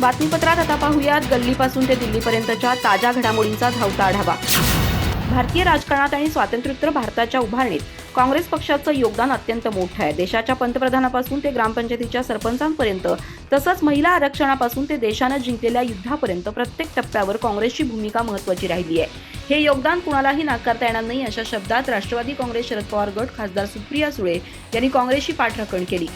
बातमीपत्रात आता पाहूयात गल्लीपासून ते दिल्लीपर्यंतच्या ताज्या घडामोडींचा धावता आढावा। भारतीय राजकारणात आणि स्वातंत्र्योत्तर भारताच्या उभारणीत काँग्रेस पक्षाचं योगदान अत्यंत मोठं आहे। देशाच्या पंतप्रधानापासून ते ग्रामपंचायतीच्या सरपंचांपर्यंत तसंच महिला आरक्षणापासून ते देशानं जिंकलेल्या युद्धापर्यंत प्रत्येक टप्प्यावर काँग्रेसची भूमिका महत्त्वाची राहिली आहे। हे योगदान कुणालाही नाकारता येणार नाही अशा शब्दात राष्ट्रवादी काँग्रेस शरद पवार गट खासदार सुप्रिया सुळे यांनी काँग्रेसची पाठराखण केली।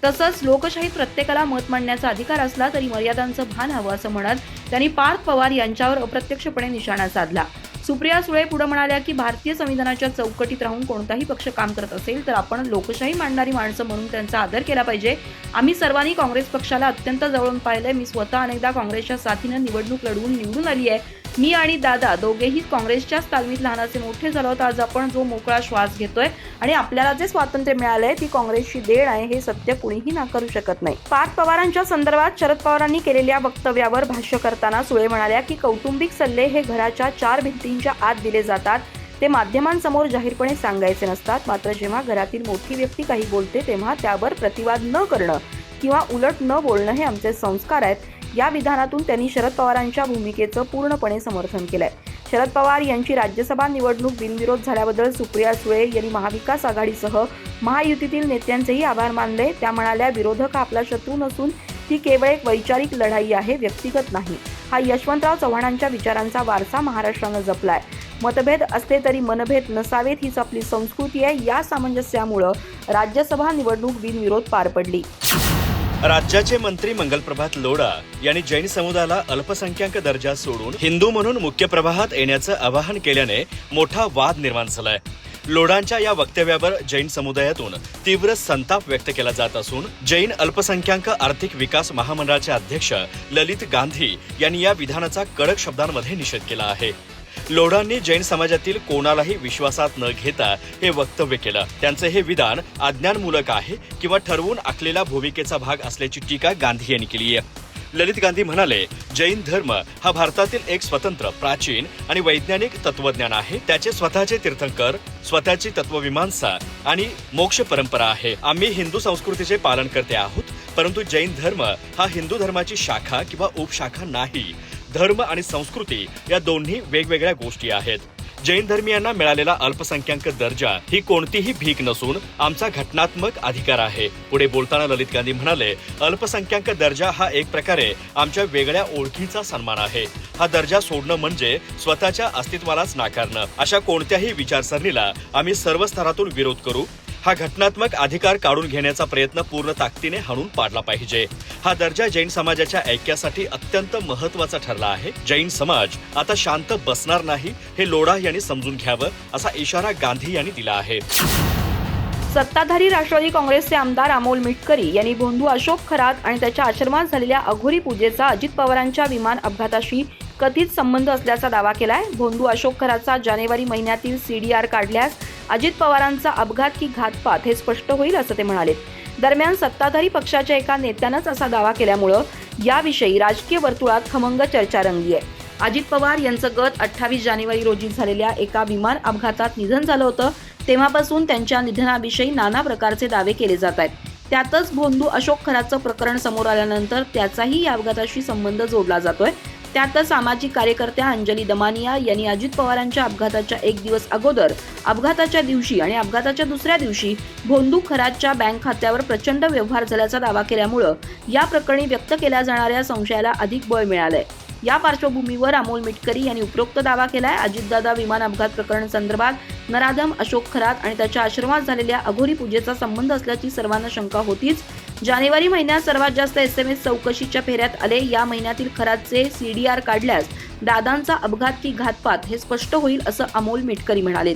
तसंच लोकशाहीत प्रत्येकाला मत मांडण्याचा अधिकार असला तरी मर्यादांचं भान हवं असं म्हणत त्यांनी पार्थ पवार यांच्यावर अप्रत्यक्षपणे निशाणा साधला। सुप्रिया सुळे पुढे म्हणाल्या की भारतीय संविधानाच्या चौकटीत राहून कोणताही पक्ष काम करत असेल तर आपण लोकशाही मांडणारी माणसं म्हणून त्यांचा आदर केला पाहिजे। आम्ही सर्वांनी काँग्रेस पक्षाला अत्यंत जवळून पाहिलंय। मी स्वतः अनेकदा काँग्रेसच्या साथीनं निवडणूक लढवून निवडून आली आहे। मी आणि दादा दोघेही काँग्रेसच्याच तालमीत लहानाचे मोठे झालो होतो। आज आपण जो मोकळा श्वास घेतोय आणि आपल्याला जे स्वातंत्र्य मिळालंय ती काँग्रेसची देण आहे, हे सत्य कुणीही नाकारू शकत नाही। पार्थ पवारांच्या संदर्भात शरद पवारांनी केलेल्या वक्तव्यावर भाष्य करताना सुळे म्हणाल्या की कौटुंबिक सल्ले हे घराच्या 4 भिंतींच्या आत दिले जातात, ते माध्यमांसमोर जाहीरपणे सांगायचे नसतात। मात्र जेव्हा घरातील मोठी व्यक्ती काही बोलते तेव्हा त्यावर प्रतिवाद न करणं किंवा उलट न बोलणं हे आमचे संस्कार आहेत। या विधानातून त्यांनी शरद पवारांच्या भूमिकेचं पूर्णपणे समर्थन केलंय। शरद पवार यांची राज्यसभा निवडणूक बिनविरोध झाल्याबद्दल सुप्रिया सुळे यांनी महाविकास आघाडीसह महायुतीतील नेत्यांचेही आभार मानले। त्या म्हणाल्या, विरोधक हा आपला शत्रू नसून ती केवळ एक वैचारिक लढाई आहे, व्यक्तिगत नाही। हा यशवंतराव चव्हाणांच्या विचारांचा वारसा महाराष्ट्रानं जपलाय। मतभेद असले तरी मनभेद नसावेत, हीच आपली संस्कृती आहे। या सामंजस्यामुळे राज्यसभा निवडणूक बिनविरोध पार पडली। राज्याचे मंत्री मंगलप्रभात लोढा यांनी जैन समुदायाला अल्पसंख्याक दर्जा सोडून हिंदू म्हणून मुख्य प्रवाहात येण्याचं आवाहन केल्याने मोठा वाद निर्माण झालाय। लोढांच्या या वक्तव्यावर जैन समुदायातून तीव्र संताप व्यक्त केला जात असून जैन अल्पसंख्याक आर्थिक विकास महामंडळाचे अध्यक्ष ललित गांधी यांनी या विधानाचा कडक शब्दांमध्ये निषेध केला आहे। लोढांनी जैन समाजातील कोणालाही विश्वासात न घेता हे वक्तव्य केलं। त्यांचे हे विधान अज्ञानमूलक आहे किंवा ठरवून आखलेल्या भूमिकेचा भाग असल्याची टीका गांधी यांनी केली आहे। ललित गांधी म्हणाले, जैन धर्म हा भारतातील एक स्वतंत्र, प्राचीन आणि वैज्ञानिक तत्वज्ञान आहे। त्याचे स्वतःचे तीर्थंकर, स्वतःची तत्वमीमांसा आणि मोक्ष परंपरा आहे। आम्ही हिंदू संस्कृतीचे पालन करते आहोत, परंतु जैन धर्म हा हिंदू धर्माची शाखा किंवा उपशाखा नाही। धर्म आणि संस्कृती या दोन्ही वेगवेगळ्या गोष्टी आहेत। जैन धर्मीयांना मिळालेला अल्पसंख्याक दर्जा ही कोणतीही भीक नसून आमचा घटनात्मक अधिकार आहे। पुढे बोलताना ललित गांधी म्हणाले, अल्पसंख्याक दर्जा हा एक प्रकारे आमच्या वेगळ्या ओळखीचा सन्मान आहे। हा दर्जा सोडणं म्हणजे स्वतःच्या अस्तित्वालाच नाकारणं। अशा कोणत्याही विचारसरणीला आम्ही सर्व स्तरातून विरोध करू। हा घटनात्मक अधिकार काढून घेण्याचा प्रयत्न पूर्ण ताकदीने हाणून पाडला पाहिजे। हा दर्जा जैन समाजाच्या ऐक्यासाठी अत्यंत महत्त्वाचा ठरला आहे। जैन समाज आता शांत बसणार नाही, हे लोढा यांनी समजून घ्यावं असा इशारा गांधी यांनी दिला आहे। सत्ताधारी राष्ट्रवादी काँग्रेसचे आमदार अमोल मिटकरी यांनी भोंदू अशोक खरात आणि त्याच्या आश्रमात झालेल्या अघोरी पूजेचा अजित पवारांच्या विमान अपघाताशी कथित संबंध असल्याचा दावा केलाय। भोंदू अशोक खरातचा जानेवारी महिन्यातील सीडीआर काढल्यास अजित पवारांचा अपघात की घातपात हे स्पष्ट होईल असं ते म्हणाले। दरम्यान सत्ताधारी पक्षाच्या एका नेत्यानंच असा दावा केल्यामुळं याविषयी राजकीय वर्तुळात खमंग चर्चा रंगली आहे। अजित पवार यांचं गत 28 जानेवारी रोजी झालेल्या एका विमान अपघातात निधन झालं होतं। तेव्हापासून त्यांच्या निधनाविषयी नाना प्रकारचे दावे केले जात आहेत। त्यातच भोंदू अशोक खरातचं प्रकरण समोर आल्यानंतर त्याचाही या अपघाताशी संबंध जोडला जातोय। त्यातच सामाजिक कार्यकर्त्या अंजली दमानिया यांनी अजित पवारांच्या अपघाताच्या 1 दिवस अगोदर, अपघाताच्या दिवशी आणि अपघाताच्या दुसऱ्या दिवशी भोंदू खरातच्या बँक खात्यावर प्रचंड व्यवहार झाल्याचा दावा केल्यामुळं या प्रकरणी व्यक्त केल्या जाणाऱ्या संशयाला अधिक बळ मिळालंय। या पार्श्वभूमीवर अमोल मिटकरी यांनी उपरोक्त दावा केलाय। अजितदादा विमान अपघात प्रकरण संदर्भात नराधम अशोक खरात आणि त्याच्या आश्रमात झालेल्या अघोरी पूजेचा संबंध असल्याची सर्वांना शंका होतीच। जानेवारी महिन्यात सर्वात जास्त SMS चौकशीच्या फेऱ्यात आले। या महिन्यातील खरातचे सीडीआर काढल्यास दादांचा अपघात की घातपात हे स्पष्ट होईल असं अमोल मिटकरी म्हणाले।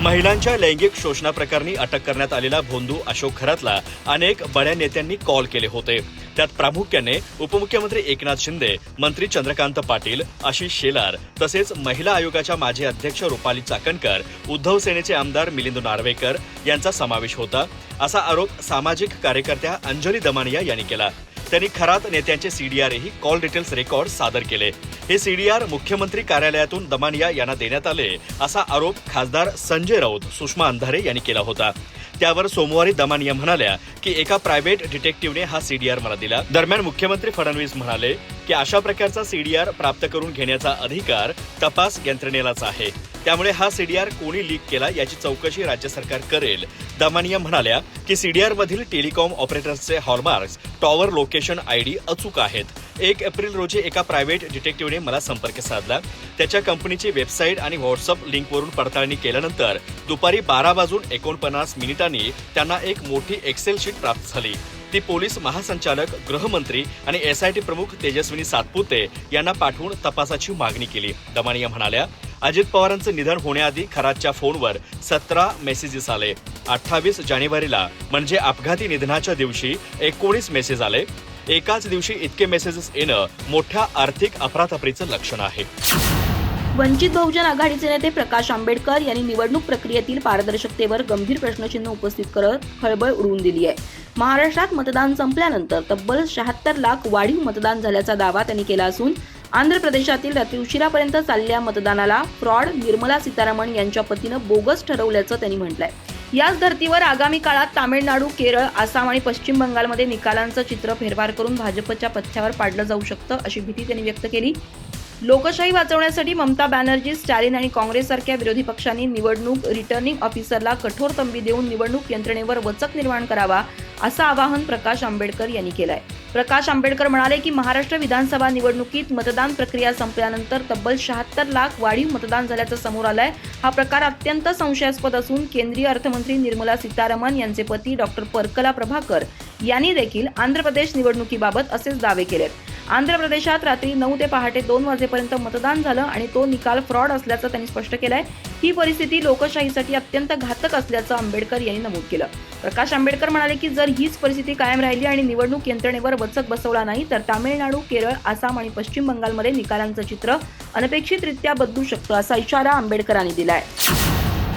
महिलांच्या लैंगिक शोषणाप्रकरणी अटक करण्यात आलेला भोंदू अशोक खरातला अनेक बड्या नेत्यांनी कॉल केले होते। त्यात प्रामुख्याने उपमुख्यमंत्री एकनाथ शिंदे, मंत्री चंद्रकांत पाटील, आशिष शेलार तसेच महिला आयोगाच्या माजी अध्यक्ष रुपाली चाकणकर, उद्धव सेनेचे आमदार मिलिंद नार्वेकर यांचा समावेश होता, असा आरोप सामाजिक कार्यकर्त्या अंजली दमानिया यांनी केला। त्यांनी खरात नेत्यांचे सीडीआरही कॉल डिटेल्स रेकॉर्ड सादर केले. हे सीडीआर मुख्यमंत्री कार्यालयातून दमानिया यांना देण्यात आले असा आरोप खासदार संजय राऊत, सुषमा अंधारे यांनी केला होता. त्यावर सोमवारी दमानिया म्हणाल्या की एका प्रायव्हेट डिटेक्टिव्हने हा सीडीआर मला दिला. दरम्यान मुख्यमंत्री फडणवीस म्हणाले की अशा प्रकारचा सीडीआर प्राप्त करून घेण्याचा अधिकार तपास यंत्रणेलाच आहे. त्यामुळे हा सीडीआर कोणी लीक केला याची चौकशी राज्य सरकार करेल. दमानिया म्हणाल्या की सीडीआर मधील टेलिकॉम ऑपरेटर्सचे हॉलमार्क्स, टॉवर लोकेशन आयडी अचूक आहेत. 1 एप्रिल रोजी एका प्रायव्हेट डिटेक्टिव्हने मला संपर्क साधला. त्याच्या कंपनीची वेबसाईट आणि व्हॉट्सअप लिंकवरून पडताळणी केल्यानंतर दुपारी 12:49 त्यांना एक मोठी एक्सेल शीट प्राप्त झाली. ती पोलीस महासंचालक, गृहमंत्री आणि एसआयटी प्रमुख तेजस्विनी सातपुते यांना पाठवून तपासाची मागणी केली. दमानिया म्हणाल्या, अजित पवारांचं निधन होण्याआधी खरातच्या फोनवर 17 मेसेजेस आले. 28 जानेवारीला म्हणजे अपघाती निधनाच्या दिवशी 19 मेसेज आले. एकाच दिवशी इतके मेसेजेस येणं मोठ्या आर्थिक अफरातफरीचं लक्षण आहे. वंचित बहुजन आघाडीचे नेते प्रकाश आंबेडकर यांनी निवडणूक प्रक्रियेतील पारदर्शकतेवर गंभीर प्रश्नचिन्ह उपस्थित करत खळबळ उडवून दिली आहे. महाराष्ट्रात मतदान संपल्यानंतर तब्बल 76 लाख वाढीव मतदान झाल्याचा दावा त्यांनी केला असून आंध्र प्रदेशातील रात्री उशिरापर्यंत चाललेल्या मतदानाला फ्रॉड निर्मला सीतारामन यांच्या पतीनं बोगस ठरवल्याचं त्यांनी म्हटलंय. याच धर्तीवर आगामी काळात तामिळनाडू, केरळ, आसाम आणि पश्चिम बंगालमध्ये निकालांचं चित्र फेरफार करून भाजपच्या पथ्यावर पाडलं जाऊ शकतं अशी भीती त्यांनी व्यक्त केली. लोकशाही वाचवण्यासाठी ममता बॅनर्जी, स्टॅलिन आणि काँग्रेससारख्या विरोधी पक्षांनी निवडणूक रिटर्निंग ऑफिसरला कठोर तंबी देऊन निवडणूक यंत्रणेवर वचक निर्माण करावा असं आवाहन प्रकाश आंबेडकर यांनी केलंय. प्रकाश आंबेडकर म्हणाले की महाराष्ट्र विधानसभा निवडणुकीत मतदान प्रक्रिया संपल्यानंतर तब्बल 76 लाख वाढीव मतदान झाल्याचं समोर आलंय. हा प्रकार अत्यंत संशयास्पद असून केंद्रीय अर्थमंत्री निर्मला सीतारामन यांचे पती डॉक्टर परकला प्रभाकर यांनी देखील आंध्र प्रदेश निवडणुकीबाबत असेच दावे केलेत. आंध्र प्रदेशात रात्री 9 ते पहाटे 2 वाजेपर्यंत मतदान झालं आणि तो निकाल फ्रॉड असल्याचं त्यांनी स्पष्ट केलंय. ही परिस्थिती लोकशाहीसाठी अत्यंत घातक असल्याचं आंबेडकर यांनी नमूद केलं. प्रकाश आंबेडकर म्हणाले की जर हीच परिस्थिती कायम राहिली आणि निवडणूक यंत्रणेवर वचक बसवला नाही तर तामिळनाडू, केरळ, आसाम आणि पश्चिम बंगालमध्ये निकालांचं चित्र अनपेक्षितरित्या बदलू शकतं असा इशारा आंबेडकरांनी दिलाय.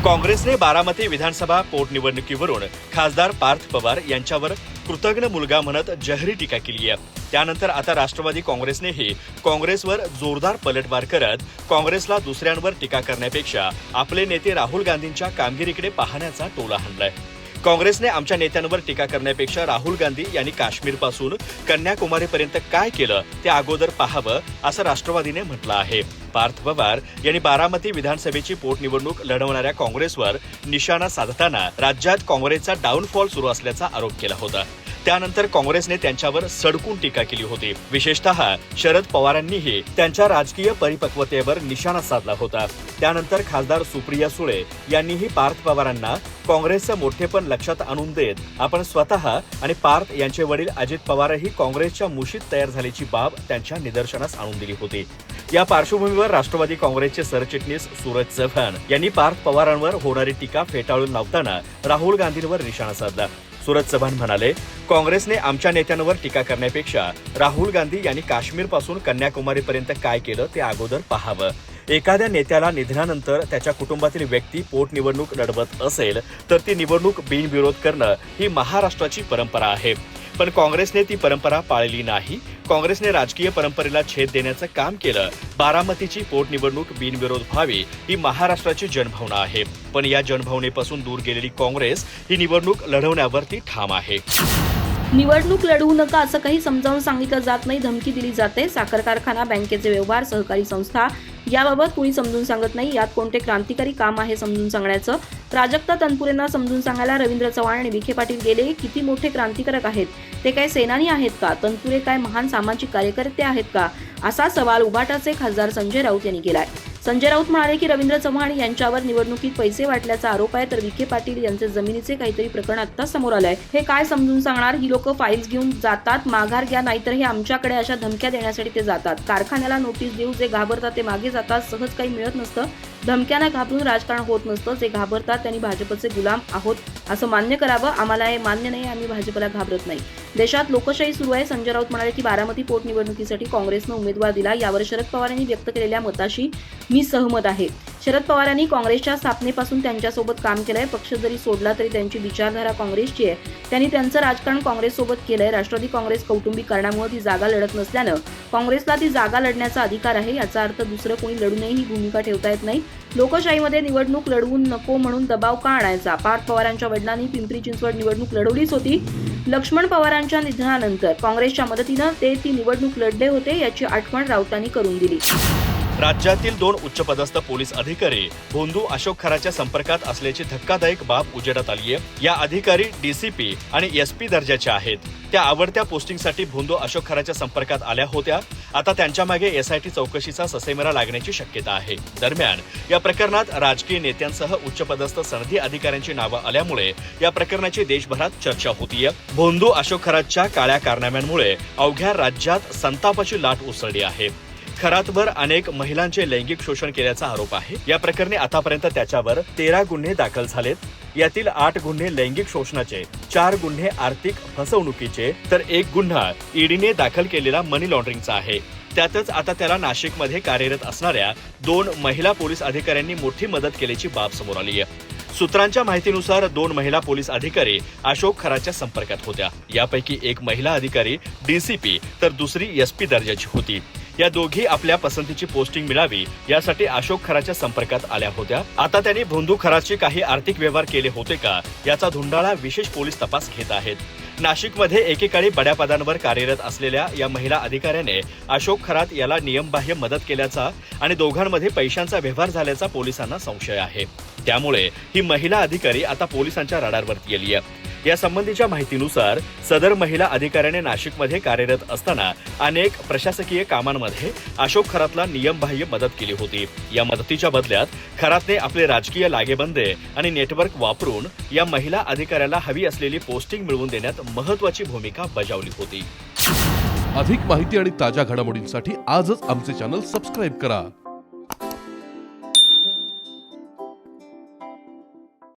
काँग्रेसने बारामती विधानसभा पोटनिवडणुकीवरून खासदार पार्थ पवार यांच्यावर कृतघ्न मुलगा म्हणत जहरी टीका केली आहे. त्यानंतर आता राष्ट्रवादी काँग्रेसनेही काँग्रेसवर जोरदार पलटवार करत काँग्रेसला दुसऱ्यांवर टीका करण्यापेक्षा आपले नेते राहुल गांधींच्या कामगिरीकडे पाहण्याचा टोला हाणलाय. काँग्रेसने आमच्या नेत्यांवर टीका करण्यापेक्षा राहुल गांधी यांनी काश्मीरपासून कन्याकुमारीपर्यंत काय केलं ते अगोदर पाहावं असं राष्ट्रवादीने म्हटलं आहे. पार्थ पवार यांनी बारामती विधानसभेची पोटनिवडणूक लढवणाऱ्या काँग्रेसवर निशाणा साधताना राज्यात काँग्रेसचा डाऊनफॉल सुरू असल्याचा आरोप केला होता. त्यानंतर काँग्रेसने त्यांच्यावर सडकून टीका केली होती. विशेषतः शरद पवारांनीही त्यांच्या राजकीय परिपक्वतेवर निशाणा साधला होता. त्यानंतर खासदार सुप्रिया सुळे यांनीही पार्थ पवारांना काँग्रेसचं मोठेपण लक्षात आणून देत आपण स्वतः आणि पार्थ यांचे वडील अजित पवारही काँग्रेसच्या मुशीत तयार झाल्याची बाब त्यांच्या निदर्शनास आणून दिली होती. या पार्श्वभूमीवर राष्ट्रवादी काँग्रेसचे सरचिटणीस सूरज चव्हाण यांनी पार्थ पवारांवर होणारी टीका फेटाळून लावताना राहुल गांधींवर निशाणा साधला. सूरज चव्हाण म्हणाले, काँग्रेसने आमच्या नेत्यांवर टीका करण्यापेक्षा राहुल गांधी यांनी काश्मीरपासून कन्याकुमारीपर्यंत काय केलं ते अगोदर पाहावं. एखाद्या नेत्याला निधनानंतर त्याच्या कुटुंबातील व्यक्ती पोटनिवडणूक लढवत असेल तर ती निवडणूक बिनविरोध करणं ही महाराष्ट्राची परंपरा आहे. पण काँग्रेसने ती परंपरा पाळली नाही. काँग्रेसने राजकीय परंपरेला छेद देण्याचं काम केलं. बारामतीची पोटनिवडणूक बिनविरोध व्हावी ही महाराष्ट्राची जनभावना आहे. पण या जनभावनेपासून दूर गेलेली काँग्रेस ही निवडणूक लढवण्यावरती ठाम आहे. निवडणूक लढवू नका असं काही समजावून सांगितलं जात नाही, धमकी दिली जाते. साखर कारखाना, बँकेचे व्यवहार, सहकारी संस्था याबाबत कुणी समजून सांगत नाही. यात कोणते क्रांतिकारी काम आहे समजून सांगण्याचं? प्राजक्ता तनपुरेंना समजून सांगायला रवींद्र चव्हाण आणि विखे पाटील गेले. किती मोठे क्रांतिकारक आहेत ते? काय सेनानी आहेत का? तनपुरे काय महान सामाजिक कार्यकर्ते आहेत का? असा सवाल उभाटाचे खासदार संजय राऊत यांनी केलाय. संजय राऊत म्हणाले की रवींद्र चव्हाण यांच्यावर निवडणुकीत पैसे वाटल्याचा आरोप आहे, तर विखे पाटील यांचे जमिनीचे काहीतरी प्रकरण आत्ताच समोर आलंय. हे काय समजून सांगणार? ही लोक फाईल्स घेऊन जातात, माघार घ्या, नाहीतर हे आमच्याकडे अशा धमक्या देण्यासाठी ते जातात. कारखान्याला नोटीस देऊ जे घाबरतात ते मागे जातात. सहज काही मिळत नसतं. धमक्यांना घाबरून राजकारण होत नसतं. जे घाबरतात त्यांनी भाजपचे गुलाम आहोत असं मान्य करावं. आम्हाला हे मान्य नाही. आम्ही भाजपला घाबरत नाही. देशात लोकशाही सुरू आहे. संजय राऊत म्हणाले की बारामती पोटनिवडणुकीसाठी काँग्रेसनं उमेदवार दिला. यावर शरद पवार यांनी व्यक्त केलेल्या मताशी मी सहमत आहे. शरद पवारांनी काँग्रेसच्या स्थापनेपासून त्यांच्यासोबत काम केलंय. पक्ष जरी सोडला तरी त्यांची विचारधारा काँग्रेसची आहे. त्यांनी त्यांचं राजकारण काँग्रेससोबत केलंय. राष्ट्रवादी काँग्रेस कौटुंबिक कारणामुळे ती जागा लढत नसल्यानं काँग्रेसला ती जागा लढण्याचा अधिकार आहे. याचा अर्थ दुसरं कोणी लढूनही ही भूमिका ठेवता येत नाही. लोकशाहीमध्ये निवडणूक लढवून नको म्हणून दबाव का आणायचा? पार्थ पवारांच्या वडिलांनी पिंपरी चिंचवड निवडणूक लढवलीच होती. लक्ष्मण पवारांच्या निधनानंतर काँग्रेसच्या मदतीनं ते ती निवडणूक लढले होते, याची आठवण राऊतांनी करून दिली. राज्यातील 2 उच्चपदस्थ पोलीस अधिकारी भोंदू अशोक खराच्या संपर्कात असल्याची धक्कादायक बाब उजेडात आली आहे. या अधिकारी डीसीपी आणि एसपी दर्जाच्या आहेत. त्या आवडत्या पोस्टिंगसाठी भोंदू अशोक खराच्या संपर्कात आल्या होत्या. आता त्यांच्या मागे एसआयटी चौकशीचा ससेमिरा लागण्याची शक्यता आहे. दरम्यान या प्रकरणात राजकीय नेत्यांसह उच्चपदस्थ सनदी अधिकाऱ्यांची नावं आल्यामुळे या प्रकरणाची देशभरात चर्चा होतीये. भोंदू अशोक खराच्या काळ्या कारनाम्यांमुळे अवघ्या राज्यात संतापाची लाट उसळली आहे. खरातवर अनेक महिलांचे लैंगिक शोषण केल्याचा आरोप आहे. या प्रकरणी आतापर्यंत त्याच्यावर 13 गुन्हे दाखल झालेत. यातील 8 गुन्हे लैंगिक शोषणाचे, 4 गुन्हे आर्थिक फसवणुकीचे, तर 1 गुन्हा ईडीने दाखल केलेला मनी लॉन्ड्रिंगचा आहे. त्यातच आता त्याला नाशिकमध्ये कार्यरत असणाऱ्या 2 महिला पोलीस अधिकाऱ्यांनी मोठी मदत केल्याची बाब समोर आली आहे. सूत्रांच्या माहितीनुसार 2 महिला पोलीस अधिकारी अशोक खराच्या संपर्कात होत्या. यापैकी एक महिला अधिकारी डीसीपी तर दुसरी एसपी दर्जाची होती. या दोघी आपल्या पसंतीची पोस्टिंग मिळावी यासाठी अशोक खराच्या संपर्कात आल्या होत्या. आता त्यांनी भोंदू खराचे काही आर्थिक व्यवहार केले होते का याचा धुंडाळा विशेष पोलीस तपास घेत आहेत. नाशिकमध्ये एकेकाळी बड्या पदांवर कार्यरत असलेल्या या महिला अधिकाऱ्याने अशोक खरात याला नियमबाह्य मदत केल्याचा आणि दोघांमध्ये पैशांचा व्यवहार झाल्याचा पोलिसांना संशय आहे. त्यामुळे ही महिला अधिकारी आता पोलिसांच्या रडारवरती आली आहे. या संबंधीच्या माहितीनुसार सदर महिला अधिकाऱ्याने नाशिकमध्ये कार्यरत असताना अनेक प्रशासकीय कामांमध्ये अशोक खरातला नियमबाह्य मदत केली होती. या मदतीच्या बदल्यात खरातने आपले राजकीय लागेबंदे आणि नेटवर्क वापरून या महिला अधिकाऱ्याला हवी असलेली पोस्टिंग मिळवून देण्यात महत्त्वाची भूमिका बजावली होती. अधिक माहिती आणि ताज्या घडामोडींसाठी आजच आमचे चॅनल सबस्क्राईब करा.